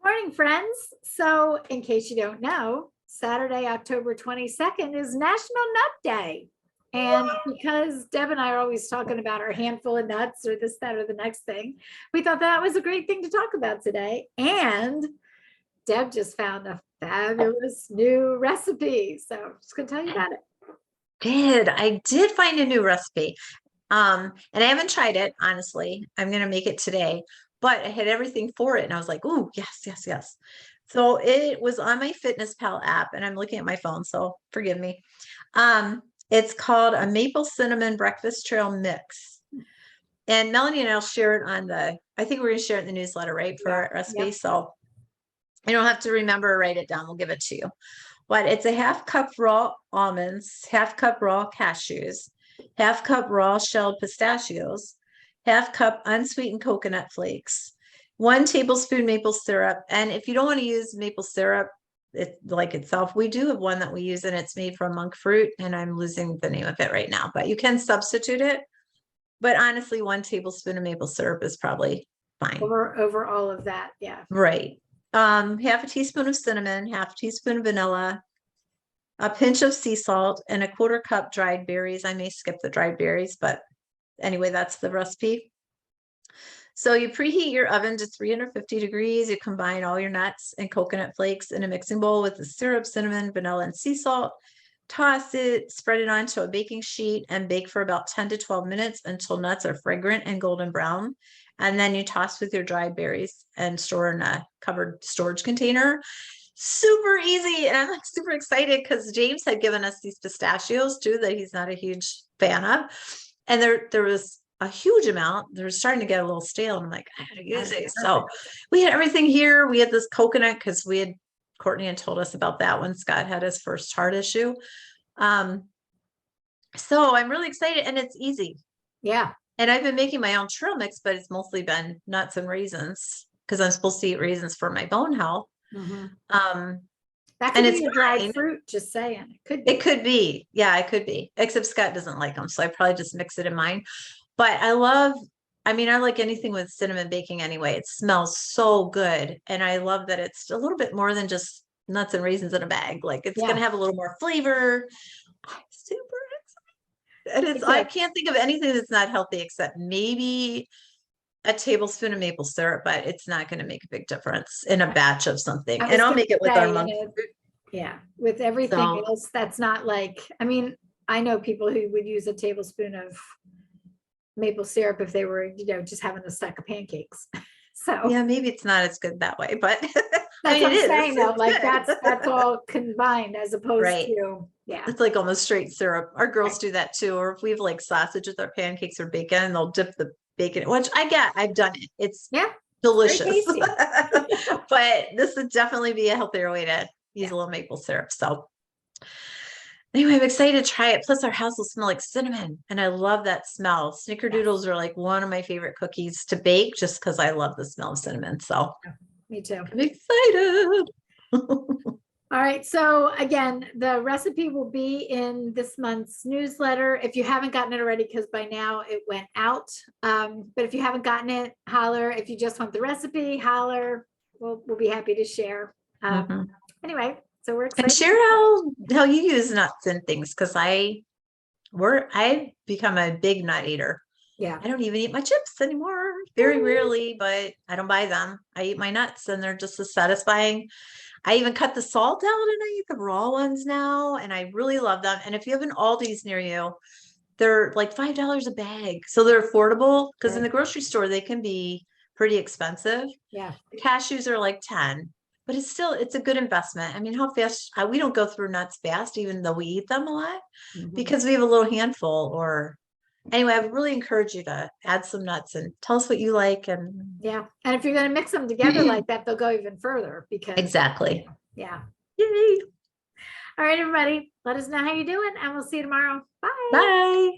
Morning, friends. So, in case you don't know, Saturday, October 22nd is National Nut Day. And because Deb and I are always talking about our handful of nuts or this, that, or the next thing, we thought that was a great thing to talk about today. And Deb just found a fabulous new recipe. So, I'm just going to tell you about it. I did find a new recipe. And I haven't tried it, honestly. I'm gonna make it today, but I had everything for it and I was like, "Ooh, yes, yes, yes." So it was on my Fitness Pal app, and I'm looking at my phone, so forgive me. It's called a maple cinnamon breakfast trail mix. And Melanie and I'll share it I think we're gonna share it in the newsletter, right? For our recipe. Yep. So I don't have to remember or write it down. We'll give it to you. But it's a half cup raw almonds, half cup raw cashews, half cup raw shelled pistachios, half cup unsweetened coconut flakes, 1 tablespoon maple syrup. And if you don't want to use maple syrup, itself, we do have one that we use, and it's made from monk fruit, and I'm losing the name of it right now, but you can substitute it. But honestly, 1 tablespoon of maple syrup is probably fine. Over all of that. Yeah. Right. Half a teaspoon of cinnamon, half a teaspoon of vanilla, a pinch of sea salt, and a 1/4 cup dried berries. I may skip the dried berries, but anyway, that's the recipe. So you preheat your oven to 350 degrees. You combine all your nuts and coconut flakes in a mixing bowl with the syrup, cinnamon, vanilla, and sea salt. Toss it, spread it onto a baking sheet, and bake for about 10 to 12 minutes until nuts are fragrant and golden brown. And then you toss with your dried berries and store in a covered storage container. Super easy. And I'm like super excited because James had given us these pistachios too that he's not a huge fan of. And there was a huge amount. They're starting to get a little stale. And I'm like, I gotta use it. So we had everything here. We had this coconut because Courtney had told us about that when Scott had his first heart issue. So I'm really excited, and it's easy. Yeah. And I've been making my own trail mix, but it's mostly been nuts and raisins because I'm supposed to eat raisins for my bone health. Mm-hmm. That could be a dried fruit, just saying. It could be. Yeah, it could be. Except Scott doesn't like them, so I probably just mix it in mine. But I like anything with cinnamon baking anyway. It smells so good. And I love that it's a little bit more than just nuts and raisins in a bag. Like it's going to have a little more flavor. I'm super excited. And I can't think of anything that's not healthy except maybe a tablespoon of maple syrup, but it's not going to make a big difference in a batch of something. And I'll make it with our monk fruit. Yeah. With everything else, that's not like, I know people who would use a tablespoon of maple syrup if they were, just having a stack of pancakes. So yeah, maybe it's not as good that way, but that's what I'm saying though. Like that's all combined as opposed to it's like almost straight syrup. Our girls do that too. Or if we have like sausage with our pancakes or bacon, they'll dip the bacon, which I've done it. It's delicious. But this would definitely be a healthier way to use a little maple syrup. So anyway, I'm excited to try it. Plus our house will smell like cinnamon, and I love that smell. Snickerdoodles are like one of my favorite cookies to bake just because I love the smell of cinnamon. So me too. I'm excited. All right. So again, the recipe will be in this month's newsletter. If you haven't gotten it already, because by now it went out. But if you haven't gotten it, holler. If you just want the recipe, holler. We'll be happy to share. Anyway, so we're excited. And share how you use nuts and things, because I've become a big nut eater. Yeah. I don't even eat my chips anymore. Very rarely, but I don't buy them. I eat my nuts, and they're just as satisfying. I even cut the salt out, and I eat the raw ones now, and I really love them. And if you have an Aldi's near you, they're like $5 a bag. So they're affordable, because in the grocery store, they can be pretty expensive. Yeah. The cashews are like 10, but it's a good investment. How fast, we don't go through nuts fast, even though we eat them a lot, because we have a little handful. Anyway, I would really encourage you to add some nuts and tell us what you like. And if you're going to mix them together like that, they'll go even further because exactly. Yeah. Yay. All right, everybody, let us know how you're doing, and we'll see you tomorrow. Bye. Bye.